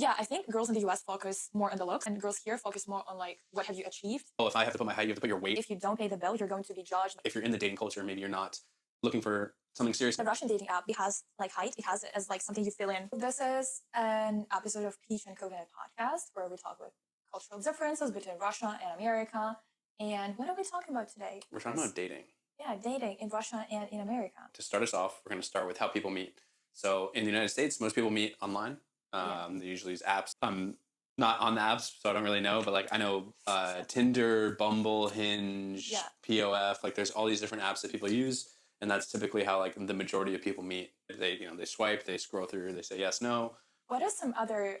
Yeah, I think girls in the US focus more on the looks, and girls here focus more on like what have you achieved. Oh, if I have to put my height, you have to put your weight. If you don't pay the bill, you're going to be judged. If you're in the dating culture, maybe you're not looking for something serious. The Russian dating app, it has like height, it has it as like something you fill in. This is an episode of Peach and Coconut podcast where we talk about cultural differences between Russia and America. And what are we talking about today? We're talking about dating. Yeah, dating in Russia and in America. To start us off, we're going to start with how people meet. So in the United States, most people meet online. They usually use apps. I'm not on the apps, so I don't really know. But like I know Tinder, Bumble, Hinge, POF. Like there's all these different apps that people use, and that's typically how like the majority of people meet. They swipe, they scroll through, they say yes, no. What are some other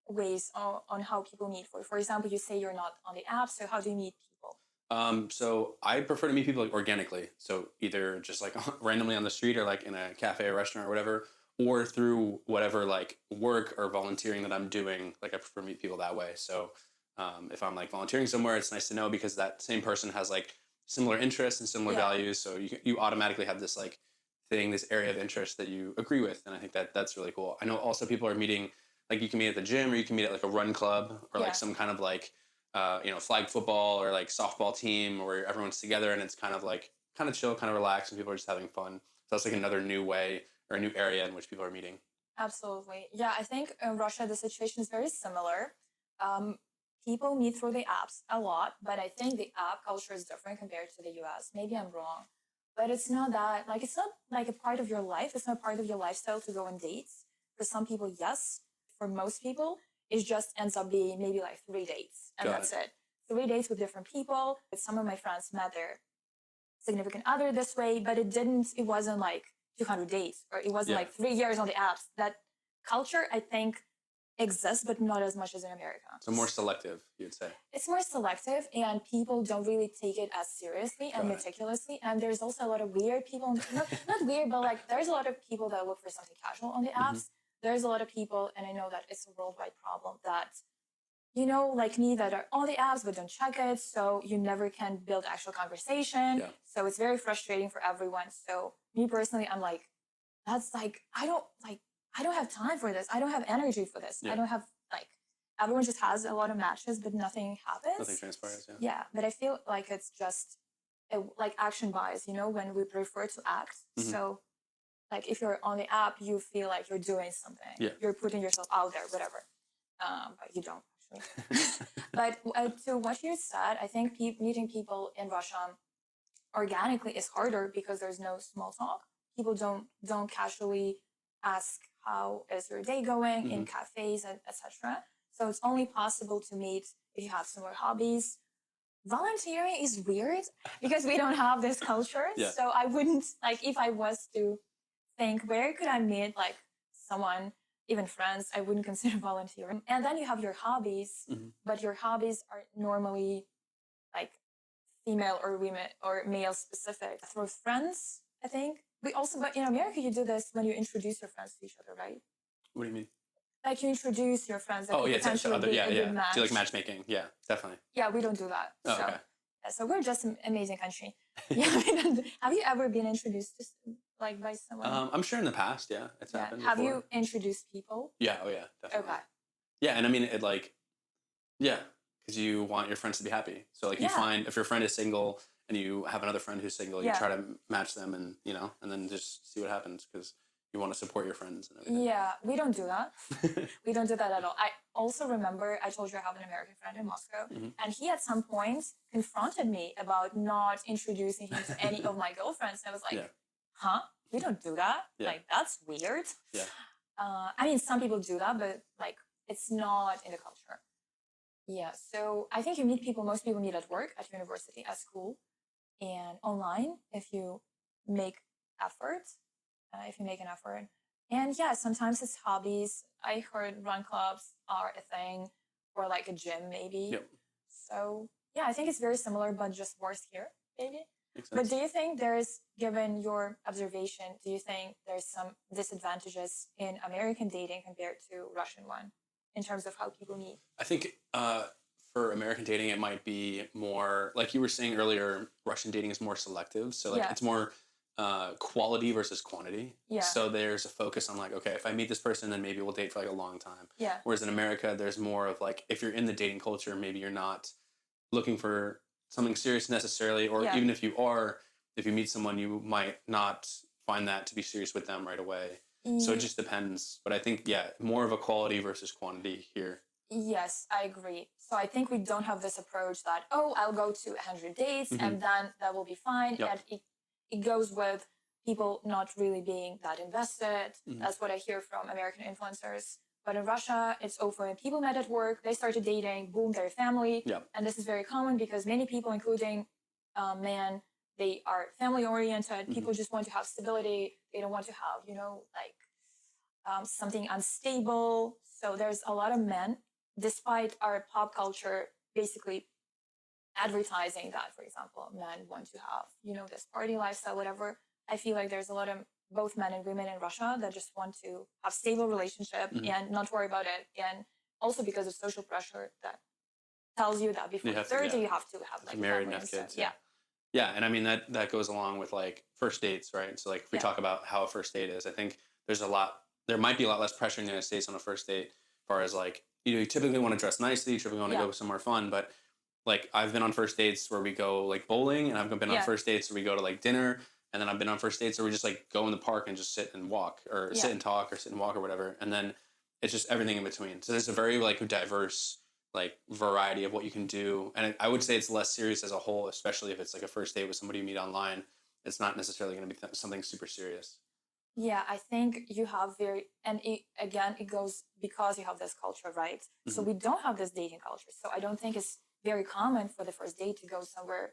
ways on how people meet? For example, you say you're not on the app, so how do you meet people? So I prefer to meet people like organically. So either just like randomly on the street or like in a cafe or restaurant or whatever, or through whatever like work or volunteering that I'm doing. Like I prefer to meet people that way. So if I'm like volunteering somewhere, it's nice to know because that same person has like similar interests and similar values. So you automatically have this like thing, this area of interest that you agree with. And I think that's really cool. I know also people are meeting, like you can meet at the gym or you can meet at like a run club or like some kind of like, flag football or like softball team where everyone's together and it's kind of chill, kind of relaxed, and people are just having fun. So that's like another new way or a new area in which people are meeting. Absolutely. Yeah, I think in Russia, the situation is very similar. People meet through the apps a lot, but I think the app culture is different compared to the US. Maybe I'm wrong, but it's not that, like, it's not like a part of your life. It's not part of your lifestyle to go on dates. For some people, yes. For most people, it just ends up being maybe like 3 dates, and that's it. 3 dates with different people. Some of my friends met their significant other this way, but it wasn't like 200 dates, or it wasn't like 3 years on the apps. That culture, I think, exists, but not as much as in America. So more selective, you'd say. It's more selective, and people don't really take it as seriously and meticulously. And there's also a lot of weird people, not weird, but like there's a lot of people that look for something casual on the apps. There's a lot of people, and I know that it's a worldwide problem, that, like me, that are on the apps but don't check it, so you never can build actual conversation. So it's very frustrating for everyone. So me personally, I'm like, that's like, I don't have time for this. I don't have energy for this. I don't have, like, everyone just has a lot of matches, but nothing happens. Nothing transpires, Yeah, but I feel like it's just like action bias, when we prefer to act. So like if you're on the app, you feel like you're doing something. You're putting yourself out there, whatever. But you don't actually. But to what you said, I think meeting people in Russia organically is harder because there's no small talk. People don't casually ask how is your day going in cafes, etc. So it's only possible to meet if you have similar hobbies. Volunteering is weird because we don't have this culture. So I wouldn't, like, if I was to think where could I meet like someone, even friends, I wouldn't consider volunteering. And then you have your hobbies, but your hobbies are normally like female or women or male specific through friends, I think. But in America, you do this when you introduce your friends to each other, right? What do you mean? Like you introduce your friends. That Do you like matchmaking? Yeah, definitely. Yeah, we don't do that. Oh, okay. So we're just an amazing country. Have you ever been introduced to like by someone? I'm sure in the past, it's happened. Have you introduced people? Yeah. Oh yeah, definitely. Okay. Yeah, and I mean it like, because you want your friends to be happy. So like you find if your friend is single and you have another friend who's single, you try to match them, and and then just see what happens because you want to support your friends and everything. Yeah, we don't do that. We don't do that at all. I also remember I told you I have an American friend in Moscow, and he at some point confronted me about not introducing him to any of my girlfriends. And I was like, huh? We don't do that? Like, that's weird. Yeah. I mean, some people do that, but like, it's not in the culture. Yeah, so I think most people meet at work, at university, at school, and online if you make effort. If you make an effort. And sometimes it's hobbies. I heard run clubs are a thing, or like a gym maybe. So I think it's very similar, but just worse here, maybe. But do you think given your observation, do you think there's some disadvantages in American dating compared to Russian one in terms of how people meet? I think for American dating, it might be more, like you were saying earlier, Russian dating is more selective. So like it's more quality versus quantity. Yeah. So there's a focus on like, okay, if I meet this person, then maybe we'll date for like a long time. Yeah. Whereas in America, there's more of like, if you're in the dating culture, maybe you're not looking for something serious necessarily, or Yeah. even if you are, if you meet someone, you might not find that to be serious with them right away. So it just depends. But I think, yeah, more of a quality versus quantity here. Yes, I agree. So I think we don't have this approach that, oh, I'll go to 100 dates and then that will be fine. Yep. And it goes with people not really being that invested. That's what I hear from American influencers. But in Russia, it's often people met at work, they started dating, boom, they're a family. Yep. And this is very common because many people, including men, they are family oriented. People just want to have stability. They don't want to have, like something unstable. So there's a lot of men, despite our pop culture basically advertising that, for example, men want to have, this party lifestyle, whatever. I feel like there's a lot of both men and women in Russia that just want to have stable relationship and not worry about it. And also because of social pressure that tells you that before 30, you have to have like married and have kids. Yeah. Yeah. And I mean, that goes along with like first dates, right? So like if we talk about how a first date is, I think there might be a lot less pressure in the United States on a first date, as far as like, you typically want to dress nicely, you typically want to go somewhere fun, but like I've been on first dates where we go like bowling, and I've been on first dates where we go to like dinner, and then I've been on first dates where we just like go in the park and just sit and walk, or sit and talk, or sit and walk, or whatever, and then it's just everything in between. So there's a very like diverse like variety of what you can do, and I would say it's less serious as a whole, especially if it's like a first date with somebody you meet online. It's not necessarily going to be something super serious. Yeah, I think you have it goes because you have this culture, right? So we don't have this dating culture. So I don't think it's very common for the first date to go somewhere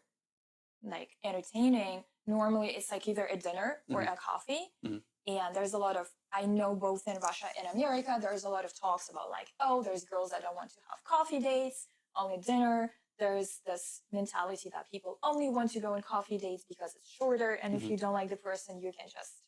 like entertaining. Normally it's like either a dinner or a coffee. And there's a lot of, I know both in Russia and America, there's a lot of talks about like, oh, there's girls that don't want to have coffee dates, only dinner. There's this mentality that people only want to go on coffee dates because it's shorter. And if you don't like the person, you can just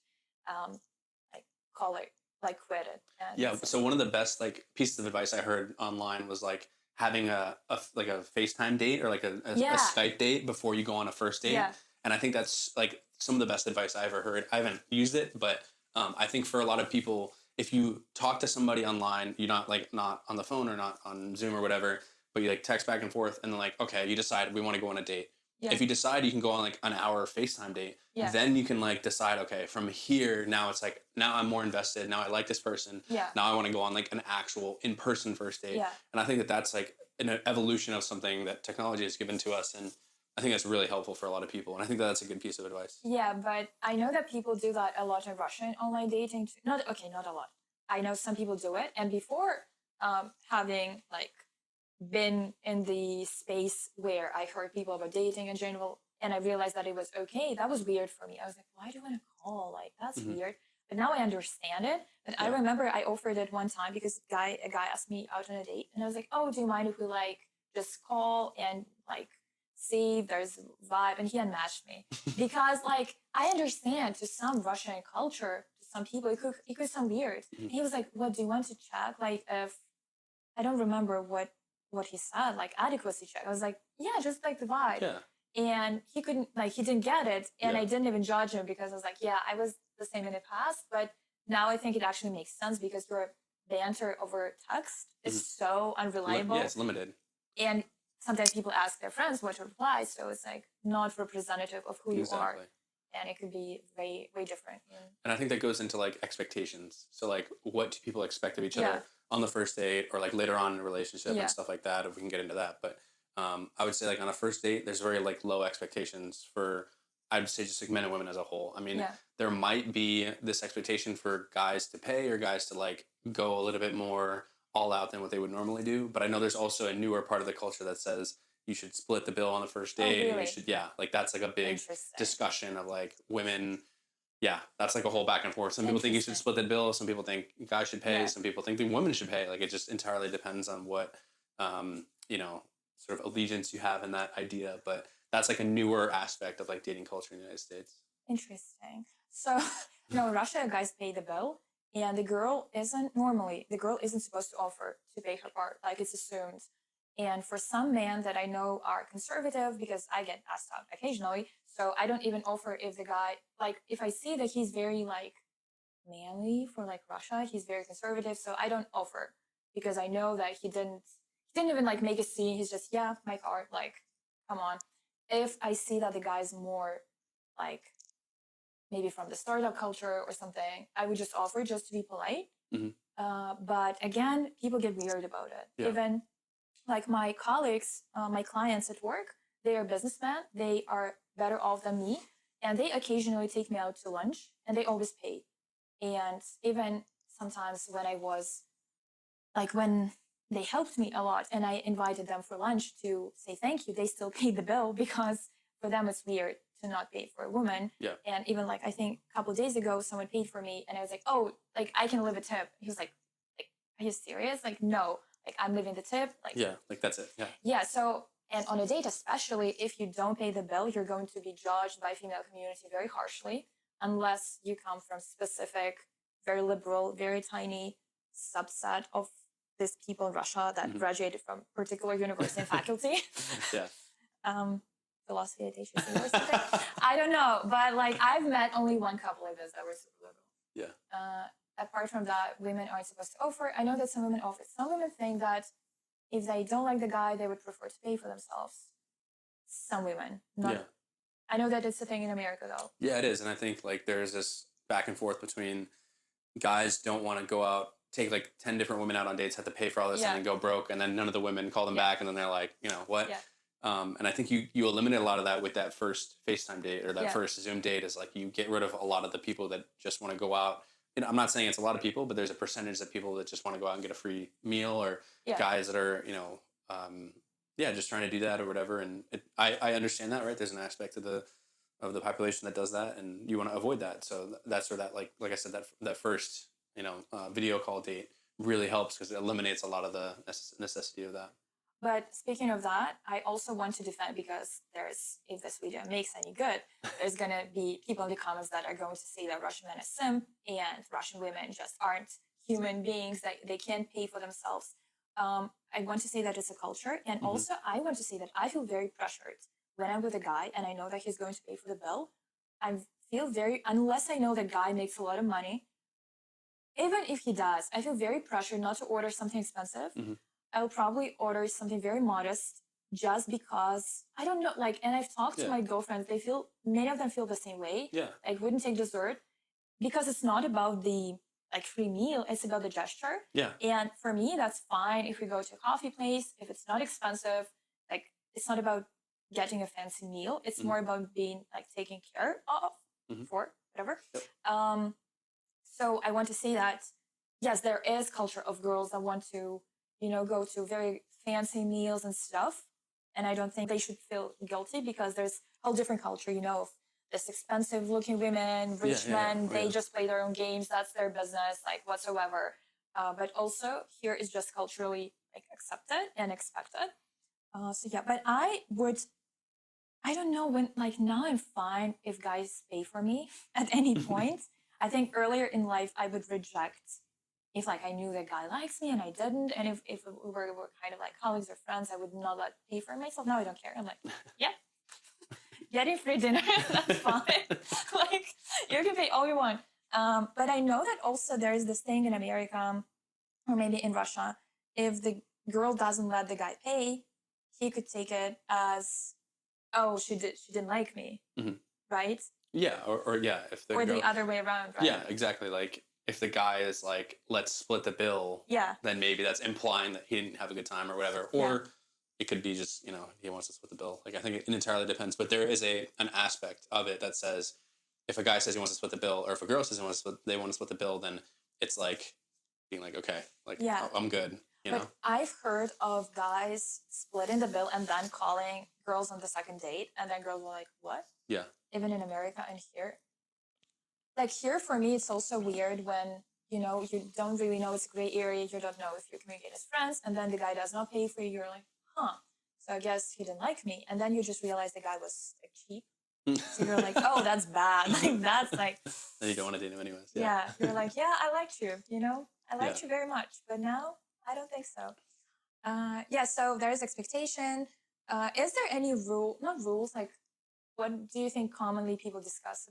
like call it, like quit it. And so one of the best like pieces of advice I heard online was like having a FaceTime date, or like a Skype date before you go on a first date. And I think that's like some of the best advice I ever heard. I haven't used it, but I think for a lot of people, if you talk to somebody online, you're not on the phone or not on Zoom or whatever, but you like text back and forth, and then like, okay, you decide we want to go on a date. If you decide you can go on like an hour FaceTime date, then you can like decide, okay, from here, now it's like, now I'm more invested. Now I like this person. Now I want to go on like an actual in-person first date. And I think that that's like an evolution of something that technology has given to us. And I think that's really helpful for a lot of people. And I think that that's a good piece of advice. Yeah, but I know that people do that a lot in Russian online dating. Not a lot. I know some people do it. And before having like been in the space where I heard people about dating in general, and I realized that it was okay, that was weird for me. I was like, why do you want to call? Like, that's weird. But now I understand it. But I remember I offered it one time because a guy asked me out on a date, and I was like, oh, do you mind if we like just call and like see if there's a vibe? And he unmatched me because like I understand to some Russian culture, to some people it could sound weird. And he was like, what, do you want to check like if I don't remember what he said, like adequacy check. I was like, yeah, just like the vibe. Yeah. And he didn't get it. And I didn't even judge him because I was like, yeah, I was the same in the past. But now I think it actually makes sense because your banter over text is so unreliable. Yeah, it's limited. And sometimes people ask their friends what to reply. So it's like not representative of who you are. And it could be way, way different. And I think that goes into like expectations. So like, what do people expect of each other on the first date, or like later on in a relationship and stuff like that, if we can get into that. But I would say like on a first date, there's very like low expectations for, I'd say just like men and women as a whole. I mean, there might be this expectation for guys to pay, or guys to like go a little bit more all out than what they would normally do. But I know there's also a newer part of the culture that says you should split the bill on the first date. Oh, really? And you should, like that's like a big discussion of like women. Yeah, that's like a whole back and forth. Some people think you should split the bill. Some people think guys should pay. Some people think the women should pay. Like it just entirely depends on what, sort of allegiance you have in that idea. But that's like a newer aspect of like dating culture in the United States. Interesting. So, no, in Russia, guys pay the bill, and the girl isn't supposed to offer to pay her part. Like it's assumed. And for some men that I know are conservative, because I get asked out occasionally, so I don't even offer if the guy, like, if I see that he's very, like, manly for, like, Russia, he's very conservative, so I don't offer, because I know that he didn't even, like, make a scene. He's just, yeah, my card, like, come on. If I see that the guy's more, like, maybe from the startup culture or something, I would just offer just to be polite. But again, people get weird about it. Yeah. Even like my colleagues, my clients at work, they are businessmen. They are better off than me. And they occasionally take me out to lunch and they always pay. And even sometimes when I was, like when they helped me a lot and I invited them for lunch to say thank you, they still paid the bill because for them it's weird to not pay for a woman. Yeah. And even like, I think a couple of days ago, someone paid for me and I was like, oh, like I can leave a tip. He was like, are you serious? Like, no, like I'm leaving the tip. Like, yeah, like that's it. Yeah. Yeah. So, and on a date, especially if you don't pay the bill, you're going to be judged by female community very harshly, unless you come from specific, very liberal, very tiny subset of these people in Russia that graduated from particular university and faculty. Yeah. Philosophy at HBC or something. I don't know, but like I've met only one couple like this that were super liberal. Yeah. Apart from that, women aren't supposed to offer. I know that some women offer. Some women think that if they don't like the guy, they would prefer to pay for themselves. Some women, not. Yeah. I know that it's a thing in America though. Yeah, it is, and I think like there's this back and forth between guys don't want to go out, take like 10 different women out on dates, have to pay for all this, and then go broke, and then none of the women call them back, and then they're like, you know what? And I think you eliminate a lot of that with that first FaceTime date or that first Zoom date. Is like you get rid of a lot of the people that just want to go out. You know, I'm not saying it's a lot of people, but there's a percentage of people that just want to go out and get a free meal, or guys that are, you know, just trying to do that or whatever. And I understand that, right? There's an aspect of the population that does that, and you want to avoid that. So that's where that, like I said, that first, you know, video call date really helps because it eliminates a lot of the necessity of that. But speaking of that, I also want to defend, because if this video makes any good, there's going to be people in the comments that are going to say that Russian men are simp and Russian women just aren't human beings, that they can't pay for themselves. I want to say that it's a culture. And also I want to say that I feel very pressured when I'm with a guy and I know that he's going to pay for the bill. I feel unless I know the guy makes a lot of money, even if he does, I feel very pressured not to order something expensive. I'll probably order something very modest just because I don't know, like, and I've talked to my girlfriends, many of them feel the same way. Yeah. Like, wouldn't take dessert because it's not about the like free meal, it's about the gesture. Yeah. And for me, that's fine if we go to a coffee place, if it's not expensive, like it's not about getting a fancy meal. It's more about being like taken care of for whatever. Yep. So I want to say that, yes, there is culture of girls that want to, you know, go to very fancy meals and stuff. And I don't think they should feel guilty because there's a whole different culture, you know, of this expensive looking women, rich men, they just play their own games. That's their business, like whatsoever. But also here is just culturally like accepted and expected. So yeah, but I don't know when, like now I'm fine if guys pay for me at any point. I think earlier in life I would reject if like I knew the guy likes me and I didn't, and if we were kind of like colleagues or friends, I would not let pay for myself. Now I don't care. I'm like, yeah, getting free dinner, that's fine. Like you can pay all you want. But I know that also there is this thing in America or maybe in Russia, if the girl doesn't let the guy pay, he could take it as, oh, she didn't like me, right? Yeah, or if the or the other way around, right? Yeah, exactly. Like if the guy is like, let's split the bill, then maybe that's implying that he didn't have a good time or whatever. Or it could be just, you know, he wants to split the bill. Like I think it entirely depends. But there is an aspect of it that says if a guy says he wants to split the bill, or if a girl says they want to split the bill, then it's like being like, okay, like I'm good. You know? I've heard of guys splitting the bill and then calling girls on the second date, and then girls were like, what? Yeah. Even in America and here. Like here for me, it's also weird when, you know, you don't really know, it's a gray area, you don't know if you're communicating as friends, and then the guy does not pay for you, you're like, huh, so I guess he didn't like me. And then you just realize the guy was like cheap. So you're like, oh, that's bad. Like that's like then you don't want to date him anyways. Yeah. You're like, yeah, I liked you, you know? I liked you very much. But now I don't think so. Yeah, so there's expectation. Is there any not rules, like what do you think commonly people discuss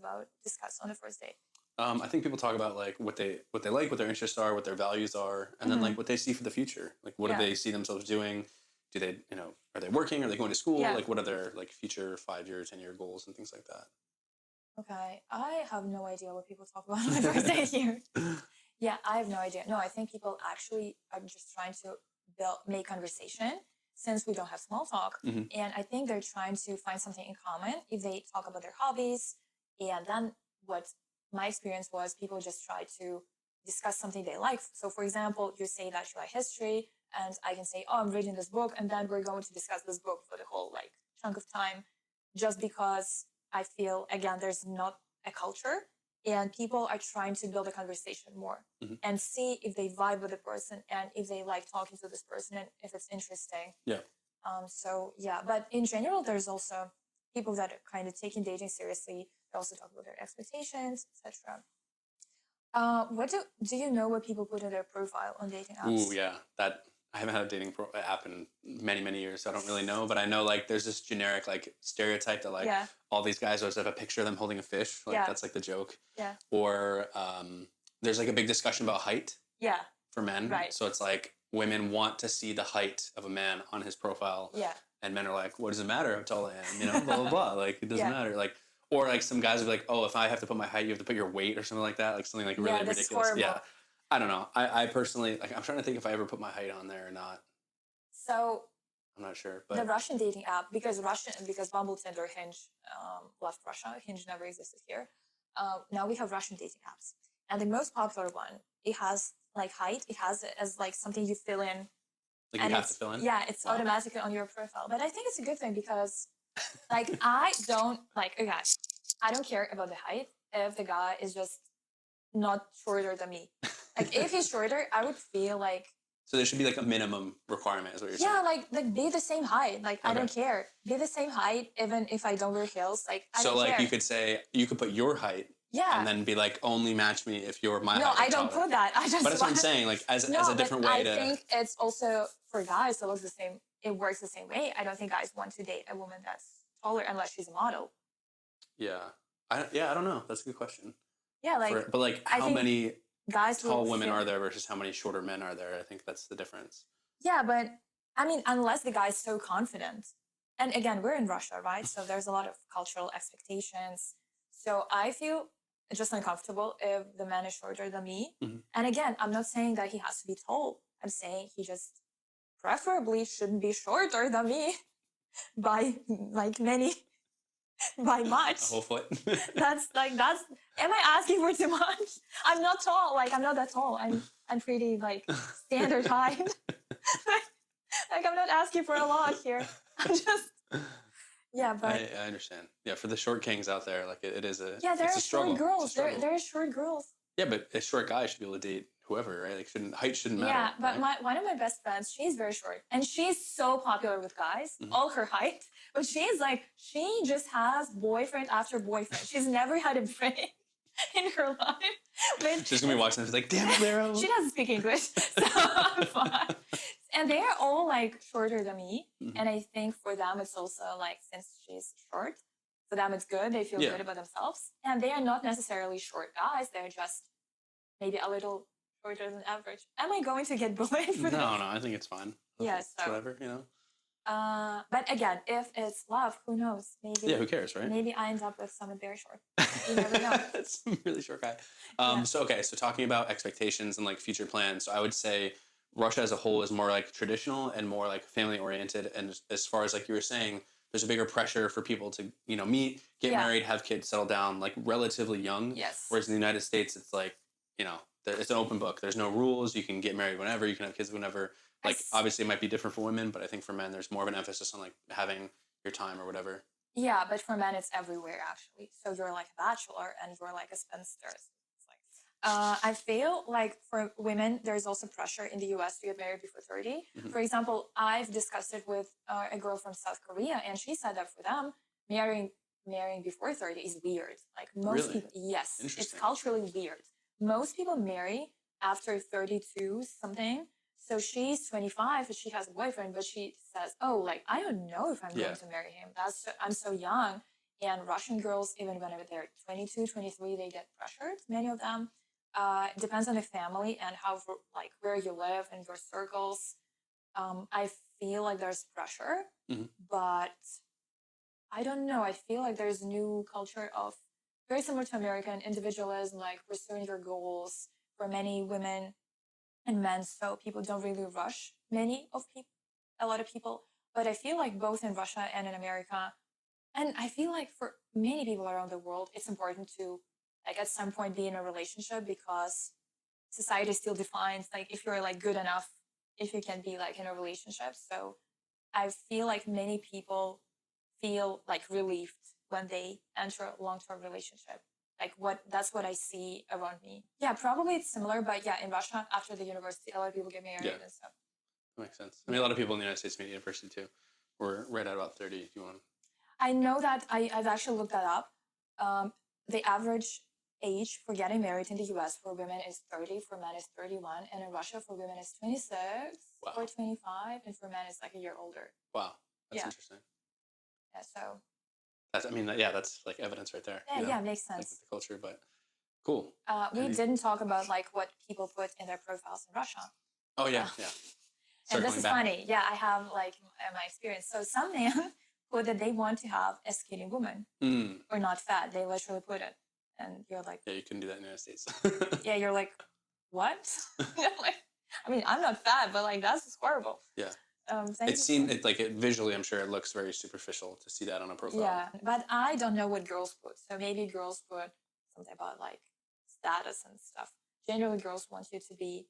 on the first date? I think people talk about like what they like, what their interests are, what their values are, and then like what they see for the future. Like what do they see themselves doing? Do they, are they working? Are they going to school? Yeah. Like what are their like future 5-year, 10-year goals and things like that? Okay, I have no idea what people talk about on the first date here. Yeah, I have no idea. No, I think people actually are just trying to make conversation since we don't have small talk. And I think they're trying to find something in common if they talk about their hobbies. And then what my experience was, people just try to discuss something they like. So for example, you say that you like history and I can say, oh, I'm reading this book. And then we're going to discuss this book for the whole like chunk of time, just because I feel, again, there's not a culture and people are trying to build a conversation more and see if they vibe with the person and if they like talking to this person and if it's interesting. Yeah. So yeah, but in general, there's also people that are kind of taking dating seriously. They also talk about their expectations, etc. What do you know what people put in their profile on dating apps? Ooh, yeah, that I haven't had a dating app in many, many years, so I don't really know. But I know like there's this generic like stereotype that like all these guys always have a picture of them holding a fish. Like that's like the joke. Yeah. Or there's like a big discussion about height. Yeah. For men. Right. So it's like women want to see the height of a man on his profile. Yeah. And men are like, what does it matter how tall I am? Blah, blah, blah. Like, it doesn't matter. Like, or like some guys will be like, oh, if I have to put my height, you have to put your weight or something like that. Like something like really ridiculous. Horrible. Yeah. I don't know. I personally, like, I'm trying to think if I ever put my height on there or not. So I'm not sure. But the Russian dating app, because Bumble, Tinder, Hinge left Russia. Hinge never existed here. Now we have Russian dating apps. And the most popular one, it has like height. It has it as like something you fill in. Like you have to fill in? Yeah, it's automatically on your profile. But I think it's a good thing because like I don't care about the height if the guy is just not shorter than me. Like if he's shorter, I would feel like. So there should be like a minimum requirement is what you're saying. Yeah, like be the same height. Like I don't care. Be the same height even if I don't wear heels. Like I don't care. So like you could put your height. Yeah. And then be like, only match me if you're my height. No, I don't put that. I just. But that's what I'm saying. Like as a different way to. I think it's also for guys. It looks the same. It works the same way. I don't think guys want to date a woman that's taller unless she's a model. Yeah. I don't know. That's a good question. Yeah, like. But like, how many guys tall women are there versus how many shorter men are there? I think that's the difference. Yeah, but I mean, unless the guy's so confident, and again, we're in Russia, right? So there's a lot of cultural expectations. So I feel just uncomfortable if the man is shorter than me. And again, I'm not saying that he has to be tall. I'm saying he just preferably shouldn't be shorter than me by like by much. A whole foot. Am I asking for too much? I'm not tall. Like I'm not that tall. I'm pretty like standard height. like I'm not asking for a lot here. I'm just. Yeah, but I understand. Yeah, for the short kings out there, like it is a there are struggle. Short girls. There are short girls. Yeah, but a short guy should be able to date whoever, right? Like height shouldn't matter. Yeah, but one of my best friends, she's very short, and she's so popular with guys, all her height. But she just has boyfriend after boyfriend. She's never had a break in her life. She's gonna be watching this like, damn it, Vero. She doesn't speak English, so I'm fine. And they're all like shorter than me. And I think for them it's also like, since she's short, for them it's good. They feel good about themselves. And they are not necessarily short guys. They're just maybe a little shorter than average. Am I going to get bullied for that? No, I think it's fine. Yeah, it's whatever, But again, if it's love, who knows? Maybe. Yeah, who cares, right? Maybe I end up with someone very short. You never know. It's a really short guy. So talking about expectations and like future plans. So I would say Russia as a whole is more like traditional and more like family oriented. And as far as like you were saying, there's a bigger pressure for people to, meet, get married, have kids, settle down like relatively young. Yes. Whereas in the United States, it's like, it's an open book. There's no rules. You can get married whenever. You can have kids whenever. Like, obviously, it might be different for women, but I think for men, there's more of an emphasis on like having your time or whatever. Yeah, but for men, it's everywhere actually. So you're like a bachelor and you're like a spinster. I feel like for women, there's also pressure in the US to get married before 30. For example, I've discussed it with a girl from South Korea, and she said that for them, marrying before 30 is weird. Like most people, yes, it's culturally weird. Most people marry after 32 something. So she's 25 and she has a boyfriend, but she says, "Oh, like I don't know if I'm going to marry him. I'm so young." And Russian girls, even when they're 22, 23, they get pressured. Many of them. It depends on the family and how like where you live and your circles. I feel like there's pressure, but I don't know. I feel like there's a new culture of very similar to American individualism, like pursuing your goals for many women and men. So people don't really rush a lot of people. But I feel like both in Russia and in America, and I feel like for many people around the world, it's important to like at some point be in a relationship because society still defines like if you're like good enough, if you can be like in a relationship. So I feel like many people feel like relieved when they enter a long-term relationship. Like that's what I see around me. Yeah, probably it's similar, but yeah, in Russia after the university, a lot of people get married and stuff. That makes sense. I mean, a lot of people in the United States meet at university too. We're right at about 30. If you want. I know that I've actually looked that up. The average age for getting married in the US for women is 30, for men is 31, and in Russia for women is 26 or 25, and for men it's like a year older. Wow, that's interesting. Yeah, so. That's like evidence right there. Yeah, makes sense. Like with the culture, but cool. We didn't talk about like what people put in their profiles in Russia. Oh yeah. And this is funny. Yeah, I have like my experience. So some men put that they want to have a skinny woman or not fat. They literally put it, and you're like, yeah, you couldn't do that in the United States. Yeah, you're like, what? Like, I mean, I'm not fat, but like that's just horrible. Yeah. It visually, I'm sure it looks very superficial to see that on a profile. Yeah, but I don't know what girls put. So maybe girls put something about like status and stuff. Generally, girls want you to be.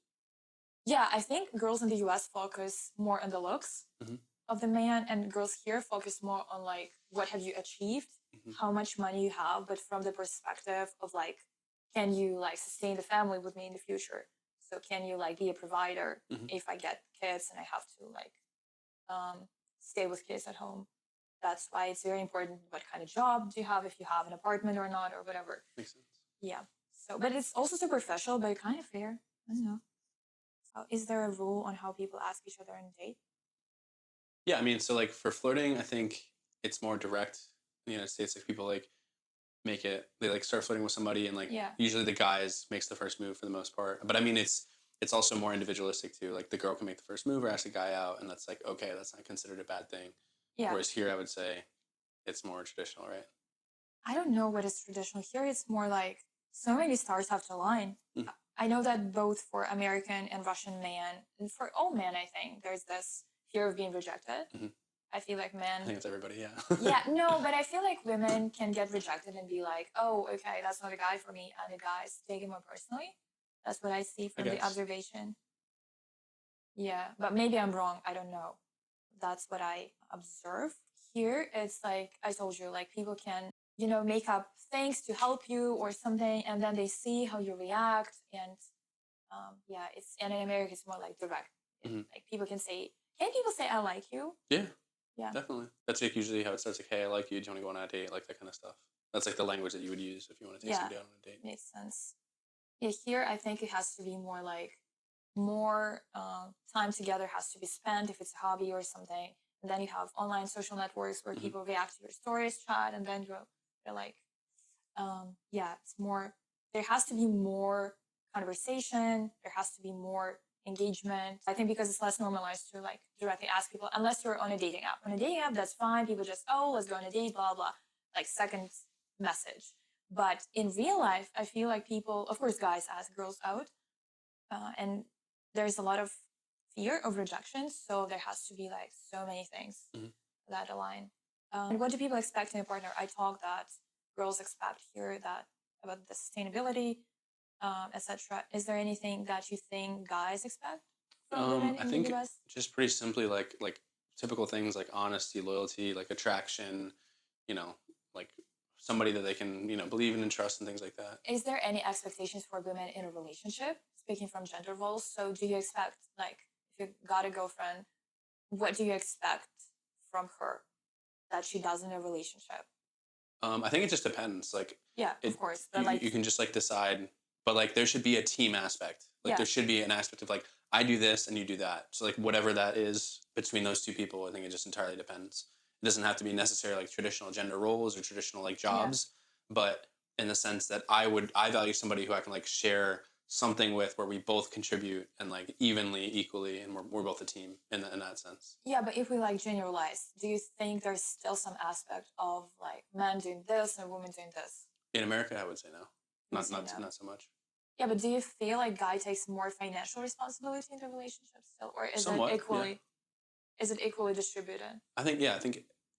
Yeah, I think girls in the US focus more on the looks of the man, and girls here focus more on like what have you achieved, how much money you have, but from the perspective of like, can you like sustain the family with me in the future? So can you like be a provider if I get kids and I have to like stay with kids at home? That's why it's very important what kind of job do you have, if you have an apartment or not, or whatever. Makes sense. Yeah. So, but it's also superficial, but kind of fair. I don't know. So, is there a rule on how people ask each other on a date? Yeah, I mean, so like for flirting, I think it's more direct in the United States. Like people like they like start flirting with somebody, and like usually the guys makes the first move for the most part. But I mean, it's also more individualistic too. Like the girl can make the first move or ask the guy out, and that's like okay, that's not considered a bad thing. Yeah. Whereas here, I would say it's more traditional, right? I don't know what is traditional. Here, it's more like so many stars have to align. I know that both for American and Russian men, and for all men, I think there's this fear of being rejected. I feel like men. I think it's everybody, yeah. Yeah, no, but I feel like women can get rejected and be like, oh, okay, that's not a guy for me. And the guys take it more personally. That's what I see from the observation. Yeah, but maybe I'm wrong. I don't know. That's what I observe. Here, it's like I told you, like people can, make up things to help you or something, and then they see how you react. And and in America, it's more like direct. Like people can say, can people say I like you? Yeah. Yeah. Definitely. That's like usually how it starts, like, hey, I like you. Do you want to go on a date? Like that kind of stuff. That's like the language that you would use if you want to take somebody out on a date. Makes sense. Yeah, here I think it has to be more like more time together has to be spent if it's a hobby or something. And then you have online social networks where people react to your stories, chat, and then you're like, it's more, there has to be more conversation. There has to be more engagement. I think because it's less normalized to like directly ask people, unless you're on a dating app. On a dating app, that's fine. People just, let's go on a date, blah, blah, like second message. But in real life, I feel like people, of course, guys ask girls out. And there's a lot of fear of rejection. So there has to be like so many things that align. And what do people expect in a partner? I talk that girls expect here that about the sustainability, etc. Is there anything that you think guys expect from women in the US? Just pretty simply like typical things like honesty, loyalty, like attraction, like somebody that they can, believe in and trust and things like that. Is there any expectations for women in a relationship? Speaking from gender roles, so do you expect, like, if you got a girlfriend, what do you expect from her that she does in a relationship? I think it just depends. Like, of course, but you can just like decide, but like there should be a team aspect. Like there should be an aspect of like I do this and you do that. So like whatever that is between those two people, I think it just entirely depends. It doesn't have to be necessarily like traditional gender roles or traditional like Yeah. jobs, but in the sense that I value somebody who I can like share something with where we both contribute and like evenly, equally, and we're both a team in that sense. Yeah, but if we like generalize, do you think there's still some aspect of like men doing this and women doing this? In America, I would say no. No. Not so much. Yeah, but do you feel like guy takes more financial responsibility in the relationship still, or is Somewhat, it equally? yeah. Is it equally distributed? I think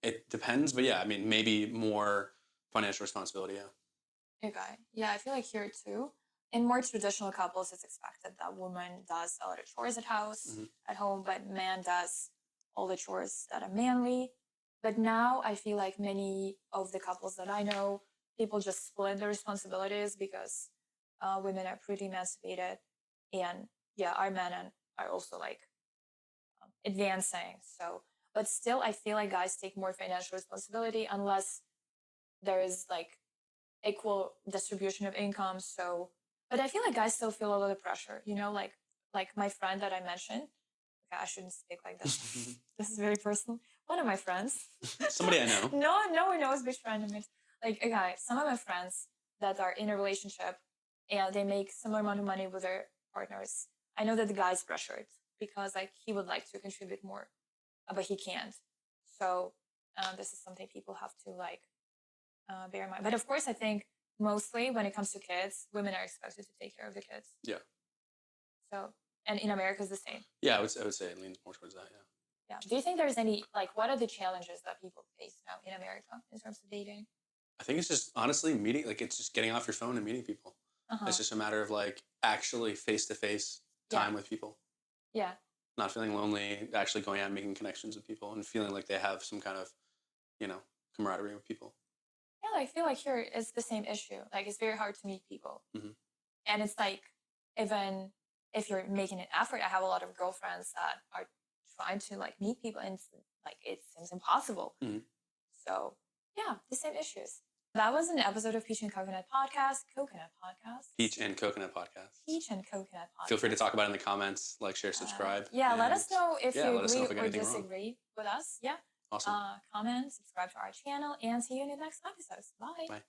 it depends, but yeah, I mean maybe more financial responsibility. Yeah. Okay. Yeah, I feel like here too. In more traditional couples, it's expected that woman does a lot of chores at home, but man does all the chores that are manly. But now I feel like many of the couples that I know, people just split the responsibilities because women are pretty emancipated, and yeah, our men are also like advancing. So, but still, I feel like guys take more financial responsibility unless there is like equal distribution of income. So, but I feel like guys still feel a lot of pressure. Like my friend that I mentioned. Okay, I shouldn't speak like this. This is very personal. One of my friends. Somebody I know. No one knows which friend I mean. Like a guy. Some of my friends that are in a relationship and they make similar amount of money with their partners. I know that the guy's pressured because like he would like to contribute more, but he can't. So this is something people have to like bear in mind. But of course, I think mostly when it comes to kids, women are expected to take care of the kids. Yeah. So, and in America is the same. Yeah, I would say it leans more towards that. Yeah. Yeah. Do you think there's any like what are the challenges that people face now in America in terms of dating? I think it's just honestly meeting, like it's just getting off your phone and meeting people. It's just a matter of like actually face to face time with people. Yeah. Not feeling lonely, actually going out and making connections with people and feeling like they have some kind of, camaraderie with people. Yeah, I feel like here it's the same issue. Like it's very hard to meet people. Mm-hmm. And it's like even if you're making an effort, I have a lot of girlfriends that are trying to like meet people and like it seems impossible. Mm-hmm. So yeah, the same issues. That was an episode of Peach and Coconut Podcast. Peach and Coconut Podcast. Peach and Coconut Podcast. Feel free to talk about it in the comments, like, share, subscribe. Let us know if you agree or disagree with us. Yeah. Awesome. Comment, subscribe to our channel, and see you in the next episode. Bye. Bye.